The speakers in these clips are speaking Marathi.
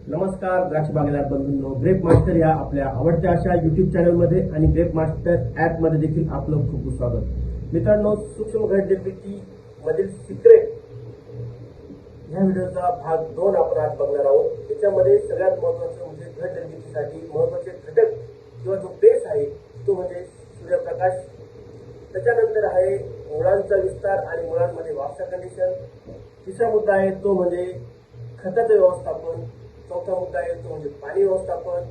नमस्कार द्राक्ष बागेदार बंधूंनो, ग्रेप मास्टर या आपल्या आवडत्या अशा युट्यूब चॅनलमध्ये आणि ग्रेप मास्टर ऍप मध्ये देखील आपलं खूप खूप स्वागत. मित्रांनो, सूक्ष्म घट निर्मिती मधील सिक्रेट या व्हिडिओचा भाग 2 आपण आज बघणार आहोत. याच्यामध्ये सगळ्यात महत्त्वाचं म्हणजे घट निर्मितीसाठी महत्त्वाचे घटक किंवा जो बेस आहे तो म्हणजे सूर्यप्रकाश. त्याच्यानंतर आहे मुळांचा विस्तार आणि मुळांमध्ये वापसा कंडिशन. तिसरा मुद्दा आहे तो म्हणजे खताचं व्यवस्थापन. चौथा मुद्दा आहे तो म्हणजे पाणी व्यवस्थापन.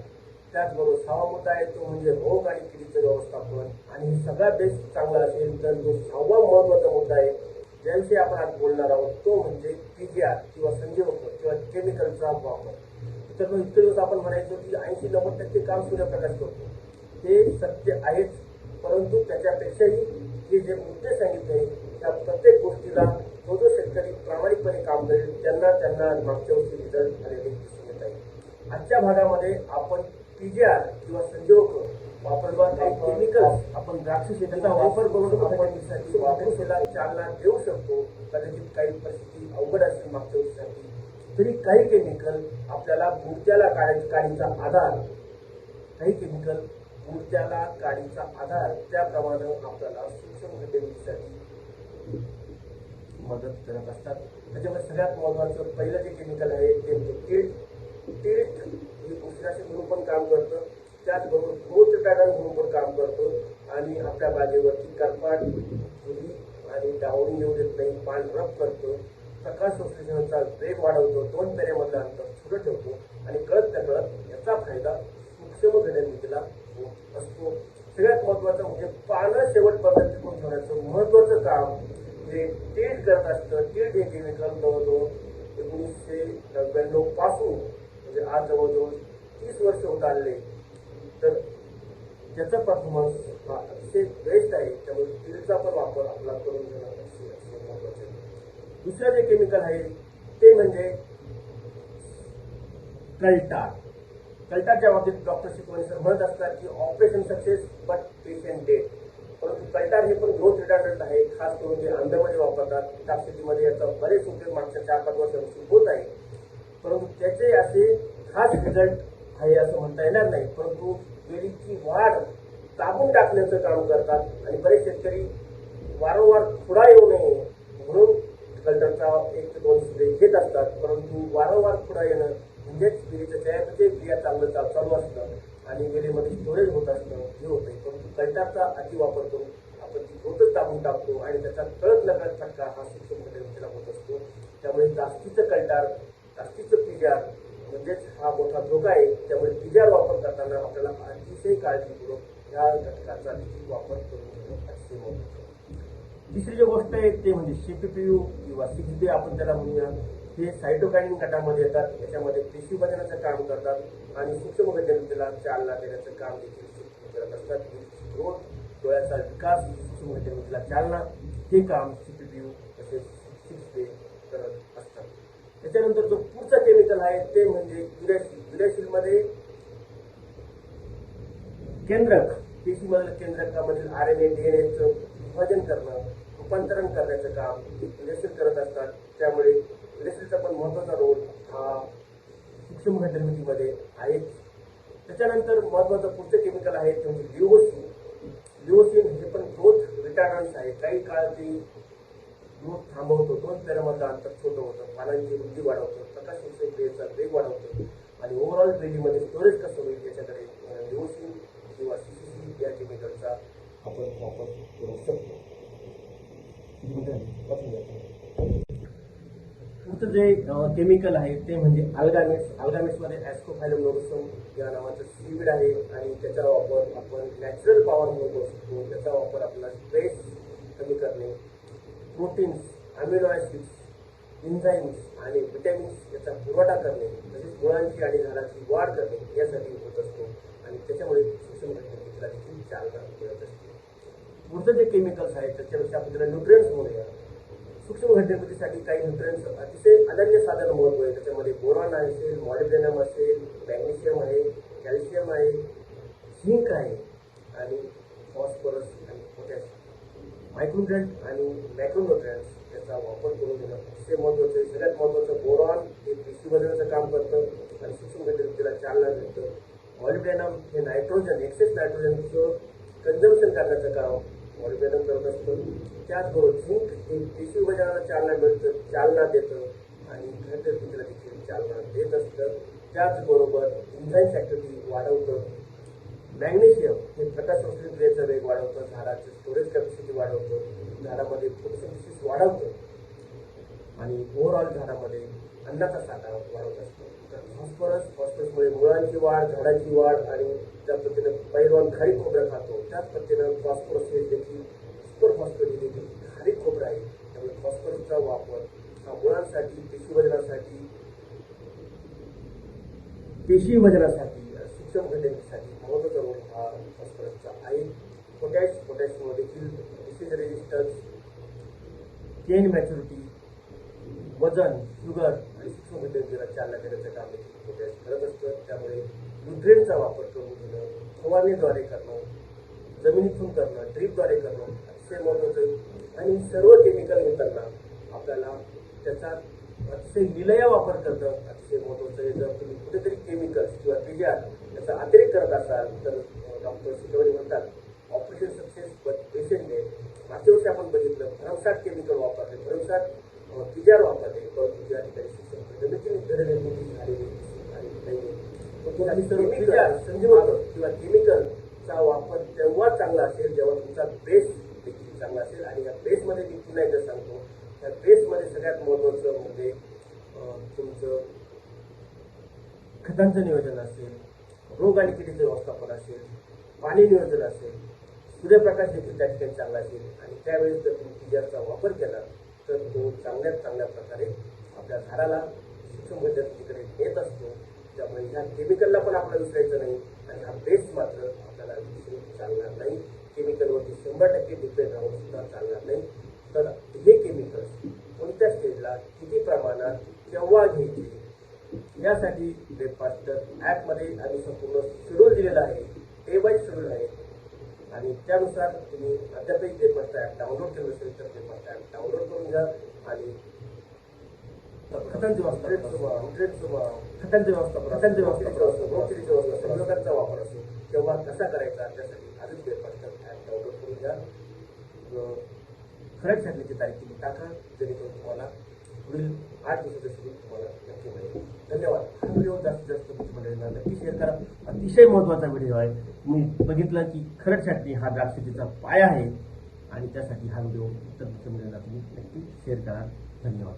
त्याचबरोबर 6वा मुद्दा आहे तो म्हणजे रोग आणि किडीचं व्यवस्थापन. आणि हे सगळा बेस चांगला असेल तर जो 6वा महत्त्वाचा मुद्दा आहे ज्याविषयी आपण आज बोलणार आहोत तो म्हणजे पीजीआर किंवा संजीवक किंवा केमिकलचा वापर. तर इतके दिवस आपण म्हणायचो की 80-90% काम सूर्यप्रकाश करतो. ते सत्य आहेच, परंतु त्याच्यापेक्षाही हे जे मुद्दे सांगितले त्या प्रत्येक गोष्टीला जो जो शेतकरी प्रामाणिकपणे काम करेल त्यांना मागच्या वर्षी रिझल्ट आलेले दिसून येत आहे. आजच्या भागामध्ये आपण पीजीआर किंवा संजीवक वापरवा काही केमिकल्स आपण द्राक्ष शेतीचा वापर करून आपण वापरूला चालना देऊ शकतो. कदाचित काही परिस्थिती अवघड असेल मागच्या वर्षीसाठी तरी काही केमिकल आपल्याला मूर्त्याला काढीचा आधार, काही केमिकल मूर्त्याला काढीचा आधार त्याप्रमाणे आपल्याला सूक्ष्म घटनेसाठी मदत करत असतात. त्याच्यामध्ये सगळ्यात महत्वाचं पहिलं जे केमिकल आहे ते म्हणजे टिल्ट हे बुरशीनाशक म्हणून पण काम करतं. त्याचबरोबर ग्रोथ रिटार्डंट म्हणून पण काम करतं आणि आपल्या बागेवरती करपाट, धुळी आणि डावणी येऊ देत नाही, पांढरप करतं. प्रकाश संश्लेषणाचा वेग वाढवतो, 2 पेऱ्यामधलं अंतर छोटं ठेवतो आणि कळत नकळत याचा फायदा सूक्ष्म घटनेला होत असतो. सगळ्यात महत्वाचं म्हणजे पानं शेवटपर्यंत टिकून ठेवण्याचं महत्वाचं काम हे टिल्ट करत असतं. टिल्ट हे केमिकल जवळजवळ 1999 पासून म्हणजे आज जवळजवळ 30 वर्ष होत आले, तर त्याचा परफॉर्मन्स हा अतिशय बेस्ट आहे. त्यामुळे टिल्टचा पण वापर आपला करून घेणं अतिशय महत्वाचं आहे. दुसरं जे केमिकल आहे ते म्हणजे कल्टार. कल्टारच्या बाबतीत डॉक्टर शिकवणे सर म्हणत असतात की operation success but patient dead. परंतु कल्टार हे पण ग्रोथ रिटार्डंट आहे, खास करून जे अंड्यामध्ये वापरतात. द्राक्ष शेतीमध्ये याचा बरेच उपयोग मागच्या 4-5 वर्षांपासून होत आहे, परंतु त्याचे असे खास रिझल्ट आहे असं म्हणता येणार नाही. परंतु वेलीची वाढ दाबून टाकण्याचं काम करतात आणि बरेच शेतकरी वारंवार खुडा येऊ नये म्हणून कल्टरचा 1 ते 2 स्प्रे घेत असतात. परंतु वारंवार खुडा येणं म्हणजेच वेलीच्या चयापचय क्रिया चालू असतं आणि वेलीमध्ये स्टोरेज होत असतं, हे होत आहे. परंतु कल्टारचा अतिवापर करून आपण ती ग्रोथच दाबून टाकतो आणि त्याचा कळत नकळत फटका हा सूक्ष्म घटनेला होत असतो. त्यामुळे जास्तीचं कल्टार, जास्तीचं पीजीआर म्हणजेच हा मोठा धोका आहे. त्यामुळे पीजीआर वापर करताना आपल्याला अतिशय काळजीपूर्वक या घटकाचा देखील वापर करून घेणं अतिशय महत्त्वाचं आहे. तिसरी जी गोष्ट आहे ते म्हणजे सीपीपीयू किंवा 6B आपण त्याला म्हणूया. हे सायटोकायनिन गटामध्ये येतात. याच्यामध्ये पेशी बनवण्याचं काम करतात आणि सूक्ष्म घटनेला चालना देण्याचं काम देखील करत असतात. ग्रोथ, डोळ्याचा विकास, सूक्ष्म घटनेला चालना हे काम सीपीपीयू तसेच 6B करत असतात. त्याच्यानंतर जो पुढचा केमिकल आहे ते म्हणजे युरॅसिल. युरॅसिलमध्ये केंद्रक, पेशीमधील केंद्रकामधील RNA DNAचं विभाजन करणं, रूपांतरण करण्याचं काम युरॅसिल करत असतात. त्यामुळे युरॅसिलचा पण महत्वाचा रोल हा सूक्ष्म घटनेमध्ये आहे. त्याच्यानंतर महत्वाचं पुढचं केमिकल आहे ते म्हणजे लिओसिन. लिओसिन हे पण ग्रोथ रिटार्डंट आहे. काही काळ ते ग्रोथ थांबवतो, 2 पेऱ्यामधलं अंतर छोटं होतं, पानांची वृद्धी वाढवतं, प्रकाश संश्लेषण क्रियेचा वेग वाढवतं आणि ओव्हरऑल वेलीमध्ये स्टोरेज कसं होईल याच्याकडे लिओसिन किंवा CCC या केमिकलचा आपण वापर करू शकतो. पुढचं जे केमिकल आहे ते म्हणजे अल्गामेस. अल्गामेसमध्ये ॲस्कोफायलम नोडोसम या नावाचं सीविड आहे आणि त्याचा वापर आपण नॅचरल पॉवर म्हणून करू शकतो. त्याचा वापर आपला स्ट्रेस कमी करणे, प्रोटीन्स, अमिनो ॲसिड्स, एन्झाईम्स आणि विटॅमिन्स याचा पुरवठा करणे, तसेच मुळांची आणि झाडाची वाढ करणे यासाठी होत असतो आणि त्याच्यामुळे सूक्ष्म घटनेला देखील चालना मिळत असते. पुढचं जे केमिकल्स आहेत त्याच्यापेक्षा आपण त्याला न्यूट्रिएंट्स म्हणूया. सूक्ष्म घटनेसाठी काही न्यूट्रिएंट्स अतिशय अनन्यसाधारण महत्व आहे. त्याच्यामध्ये बोरॉन असेल, मॉलिब्डेनम असेल, मॅग्नेशियम आहे, कॅल्शियम आहे, झिंक आहे आणि फॉस्फरस आणि पोटॅशियम. मायक्रोन्युट्रिएंट आणि मॅक्रोन्युट्रिएंट्स याचा वापर करून घेणं अतिशय महत्वाचं आहे. सगळ्यात महत्वाचं बोरॉन हे पेशी बनवण्याचं काम करतं. आणि सूक्ष्म घटकाला चालना मिळतं. मॉलिब्डेनम हे नायट्रोजन, एक्सेस नायट्रोजनचं कन्झम्पशन करण्याचं काम मॉलिब्डेनम करत असतं. त्याचबरोबर झिंक हे पेशी विभाजनाला चालना देतं आणि घटप्रक्रियेला देखील चालना देत असतं. त्याचबरोबर एन्झाईम ऍक्टिव्हिटी वाढवतं. मॅग्नेशियम हे प्रकाश संश्लेषण क्रियेचा वेग वाढवतं, झाडाचं स्टोरेज कॅपॅसिटी वाढवतं, झाडामध्ये फोटोसिंथेसिस वाढवतं आणि ओव्हरऑल झाडामध्ये अन्नाचा साठा वाढवत असतो. तर फॉस्फरसमुळे मुळांची वाढ, झाडाची वाढ आणि ज्या पद्धतीनं पैलवान खारीक खोबरं खातो त्याच पद्धतीनं फॉस्फरस हे देखील सुपर फॉस्फेट हे देखील खारीक खोबरं आहे. त्यामुळे फॉस्फरसचा वापर हा मुळांसाठी, पेशी वजनासाठी, सूक्ष्म घटकांसाठी महत्वाचा रोल हा फॉस्फरसचा आहे. पोटॅशियम देखील डिसीज रेजिस्टन्स, चेन मॅच्युरिटी, वजन, शुगर आणि सूक्ष्म घटकांना चालना देण्याचं काम देखील पोटॅश करत असतं. त्यामुळे न्यूट्रिएंटचा वापर करून घेणं, फवारणीद्वारे करणं, जमिनीतून करणं, ड्रीपद्वारे करणं अतिशय महत्वाचं आणि सर्व केमिकल घेताना आपल्याला त्याचा अतिशय विलया वापर करणं अतिशय महत्वाचं आहे. जर तुम्ही कुठेतरी केमिकल्स किंवा पिजार याचा अतिरेक करत असाल तर डॉक्टर शिकवणी म्हणतात operation success but patient dead. मागच्या वर्षी आपण बघितलं भरमसाठ केमिकल वापरले, भरमसाठ पिजार वापरले, परंतु ज्या ठिकाणी शिक्षण निर्मिती झालेली आणि सर्व पिजार संजीवक किंवा केमिकलचा वापर तेव्हा चांगला असेल जेव्हा तुमचा बेस देखील चांगला असेल. आणि या बेसमध्ये मी पुन्हा एकदा सांगतो, त्या बेसमध्ये सगळ्यात महत्वाचं म्हणजे तुमचं खतांचं नियोजन असेल, रोग आणि किडीचं व्यवस्थापन असेल, पाणी नियोजन असेल, सूर्यप्रकाश देखील त्या ठिकाणी चांगला असेल आणि त्यावेळेस जर तुम्ही पिजारचा वापर केला तर तो चांगल्यात चांगल्या प्रकारे आपल्या झाडाला सूक्ष्म घटकांकडे नेत असतो. त्यामुळे ह्या केमिकलला पण आपल्याला विसरायचं नाही आणि हा बेस मात्र आपल्याला विसरून चालणार नाही. केमिकलवरती 100% डिपेंड राहून सुद्धा चालणार नाही. तर हे केमिकल्स कोणत्या स्टेजला, किती प्रमाणात, केव्हा घ्यायचे यासाठी वेबमास्टर ॲपमध्ये आम्ही संपूर्ण शेड्यूल दिलेला आहे, डे बाय शेड्यूल आहे आणि त्यानुसार तुम्ही अद्यापही वेबमास्टर ॲप डाउनलोड केलं असेल तर वेबमास्टर ॲप डाउनलोड करून घ्या आणि खतांचे व्यवस्थापन, संयोगांचा वापर असो तेव्हा कसा करायचा त्यासाठी आधीच वेबमास्टर ॲप डाउनलोड करून घ्या. खरंच छाटण्याची तारीख तुम्ही टाका जेणेकरून तुम्हाला पुढील 8 दिवसाचं शेड्यूल तुम्हाला नक्की मिळेल. धन्यवाद. हा व्हिडिओ जास्तीत जास्त तुमच्या नक्की शेअर करा. अतिशय महत्त्वाचा व्हिडिओ आहे. तुम्ही बघितलं की खरंच छाटणी हा द्राक्ष शेतीचा पाया आहे आणि त्यासाठी हा व्हिडिओ तुमच्या मंडळींना तुम्ही नक्की शेअर करा. धन्यवाद.